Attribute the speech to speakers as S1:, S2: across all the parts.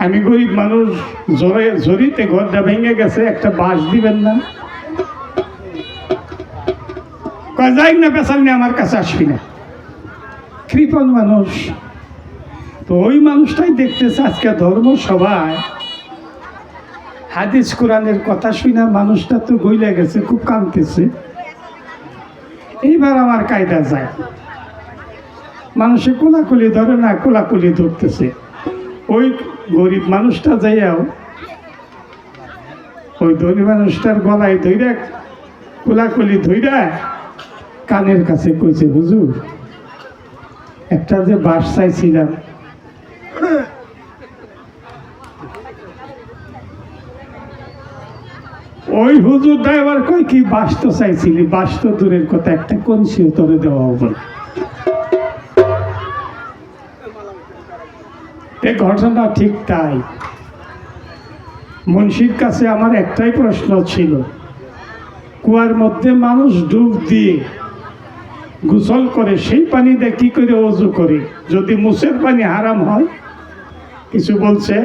S1: আমি গরিব মানুষ, জরিতে ঘরটা ভেঙে গেছে, একটা বাঁশ দিবেন না? যাই না পেশাল নিয়ে আমার কাছে আসবি না। কৃপণ মানুষ। তো ওই মানুষটাই দেখতেছে আজকে ধর্ম সভায় হাদিস কোরআনের কথা শুনে মানুষটা তো গইলে গেছে, খুব কাঁদতেছে। এইবার আমার কায়দা যায়, মানুষে কোলাকুলি ধরে না, কোলাকুলি ধরতেছে। ওই গরিব মানুষটা যাইয়াও ওই ধনী মানুষটার গলায় ধইরা কোলাকুলি ধইরা কানের কাছে কইছে, হুজুর একটা যে বাঁশ চাইছিলাম, ওই হুজুর ড্রাইভার কই কি বাঁশ তো চাইছিলি, বাঁশ তো দূরের কথা, একটা কনসিও তোরে দেওয়া হবে না। এই ঘটনা ঠিক তাই। মুন্সির কাছে আমার একটাই প্রশ্ন ছিল, কুয়ার মধ্যে মানুষ ডুব দিয়ে গোসল করে, সেই পানি দিয়ে কি করে ওযু করে? যদি মুছের পানি হারাম হয়? কিছু বলছে?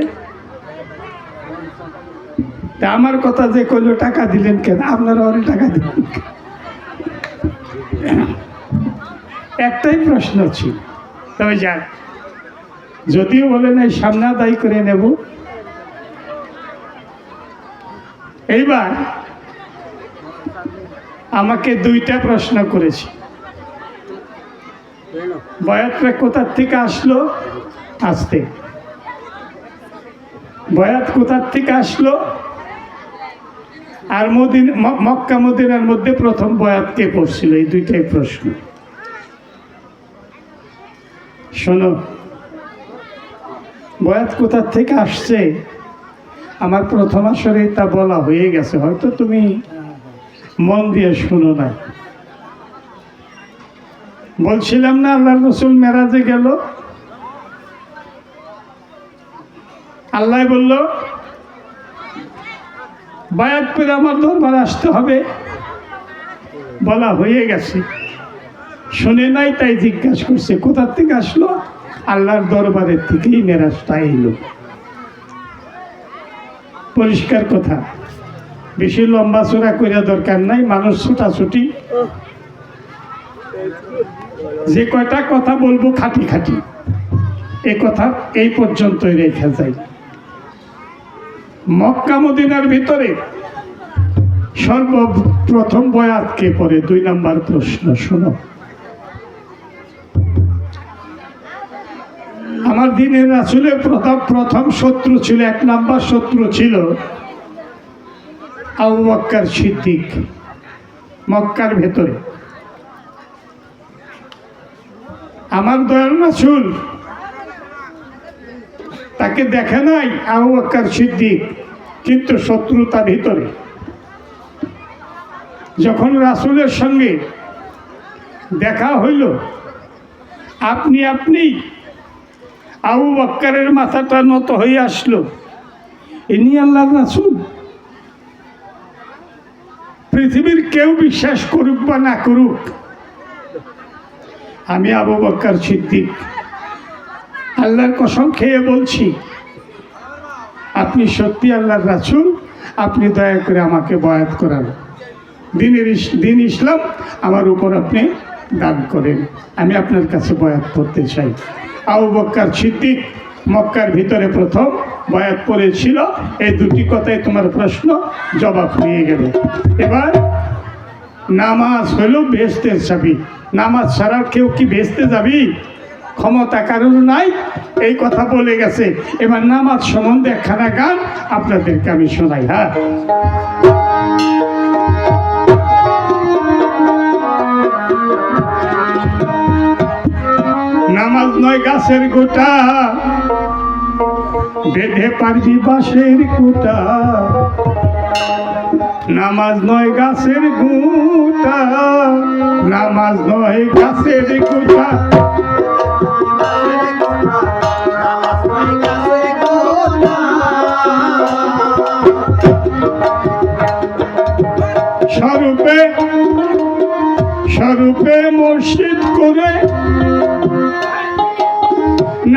S1: তা আমার কথা যে কইলো টাকা দিলেন কেন? আপনারা অনেক টাকা দিলেন। একটাই প্রশ্ন ছিল। তবে যাক, যদিও বলেন এই সামনে আদায় করে নেব। এইবার আমাকে দুইটা প্রশ্ন করেছি, বয়াতটা কোথার থেকে আসলো? আসতে বয়াত কোথার থেকে আসলো? আর মক্কা মদিনার মধ্যে প্রথম বয়াত কে পড়ছিল? এই দুইটাই প্রশ্ন। শোনো, বয়াত কোথার থেকে আসছে আমার প্রথম আসরে তা বলা হয়ে গেছে, হয়তো তুমি মন দিয়ে শুনো না। বলছিলাম না আল্লাহর রাসূল মেরাজে গেল, আল্লাহ বলল বায়াত করে আমার দরবারে আসতে হবে, বলা হয়ে গেছে। শুনে নাই তাই জিজ্ঞাসা করছে কোথার থেকে আসলো? আল্লাহর দরবারের থেকেই মেরাজটা এলো। পরিষ্কার কথা, বেশি লম্বা চড়া কইরা দরকার নাই, মানুষ ছুটাছুটি। যে কয়টা কথা বলবো খাটি খাটি, এ কথা এই পর্যন্তই রেখে যাই। মক্কা মদিনার ভিতরে সর্বপ্রথম বয়াত কে পড়ে? 2 নম্বর প্রশ্ন। শোনো, আমার দ্বীনের রাসূলের প্রথম শত্রু ছিল, 1 নম্বর শত্রু ছিল আবু বকর সিদ্দিক। মক্কার ভেতরে আমার দয়াল রাসূল তাকে দেখে নাই আবু বকর সিদ্দিক, কিন্তু শত্রুতা ভিতরে। যখন রাসূলের সঙ্গে দেখা হইল, আপনি আবু বকরের মাথাটা নত হয়ে আসলো। ইনি আল্লাহর রাসূল। পৃথিবীর কেউ বিশ্বাস করুক বা না করুক, আমি আবু বকর সিদ্দিক আল্লাহর কসম খেয়ে বলছি, আপনি সত্যি আল্লাহর রাসূল, আপনি দয়া করে আমাকে বয়াত করান, দিন ইসলাম আমার উপর আপনি দান করেন, আমি আপনার কাছে বয়াত করতে চাই। আবু বকর সিদ্দিক মক্কার ভিতরে প্রথম বয়াত করেছিল। এই দুটি কথাই তোমার প্রশ্ন জবাব নিয়ে গেল। এবার নামাজ হইল বেহেশতের চাবি। নামাজ ছাড়া কেউ কি বেহেশতে যাবি? ক্ষমতা কারণ নাই, এই কথা বলে গেছে। এবার নামাজ সম্বন্ধে একখানা গান আপনাদেরকে আমি শোনাই। হ্যাঁ, নামাজ নয় গাছের গোটা, বেঁধে পারবি বাঁশের কুটা। নামাজ নয় গাছের গোটা, নামাজ নয় গাছের গোটা। স্বরূপে মসজিদ করে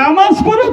S1: নামাজ পড়ো